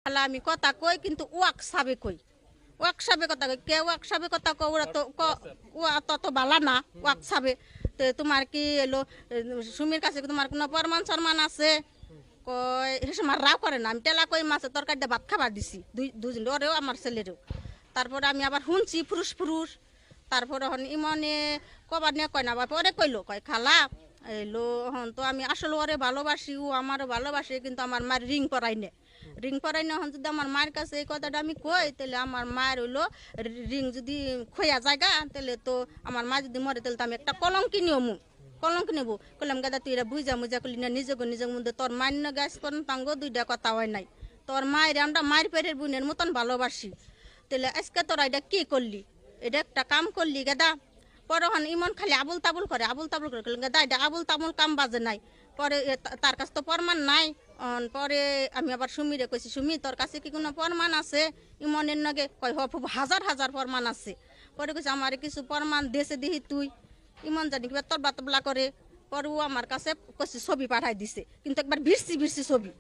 খালা আমি কথা কই কিন্তু ওয়াক সাবে কই ওয়াক সাবে কথা কই কে ওয়াক সাবে কথা কই ওরা তো ওয়া তত বালা না ওয়াক সাবে তো তোমার কি এলো সুমির কাছে তোমার কোনো প্রমাণ সরমান আছে কই হেসে মার রাও করে না আমি টেলা কই মাছে তরকারি দিয়ে ভাত খাবার দিছি দুজন ওরেও আমার ছেলেরেও তারপরে আমি আবার শুনছি ফুরুস ফুরুস তারপরে হন ইমনে কবার নিয়ে কয় না আবার পরে কইলো কয় খালা এলো হন তো আমি আসলে ওরে ভালোবাসি ও আমারও ভালোবাসে কিন্তু আমার মায়ের রিং পরাই না হন যদি আমার মায়ের কাছে এই কথাটা আমি কই তাহলে আমার মায়ের হইলো রিং যদি খোয়া জায়গা তাহলে তো আমার মা যদি মরে তাহলে তো আমি একটা কলঙ্কি নিয়মু কলঙ্ক নেব কইলাম গাদা তুই এরা বুঝা মুজা করলি না নিজের মধ্যে তোর মান্য গাছ করেন তাঙ্গ দুইটা কথা হয় নাই তোর মায়ের আমরা মায়ের পেটের বোনের মতন ভালোবাসি তাহলে আজকে তোরা এটা কি করলি এটা একটা কাম করলি গাদা পরে হন ইমন খালি আবুল তাবুল করে গাদা এটা আবুল তাবুল কাম বাজে নাই পরে তার কাছে তো প্রমাণ নাই পরে আমি আবার সুমিরে কইছি সুমি তোর কাছে কি কোনো প্রমাণ আছে ইমনের নাগে কয় হাজার হাজার প্রমাণ আছে পরে কইছে আমার কিছু প্রমাণ দেশে দিহি তুই ইমন জানি কিবা তরবা তবলা করে পরে ও আমার কাছে কইছে ছবি পাঠাই দিছে কিন্তু একবার ভিড়ছি ছবি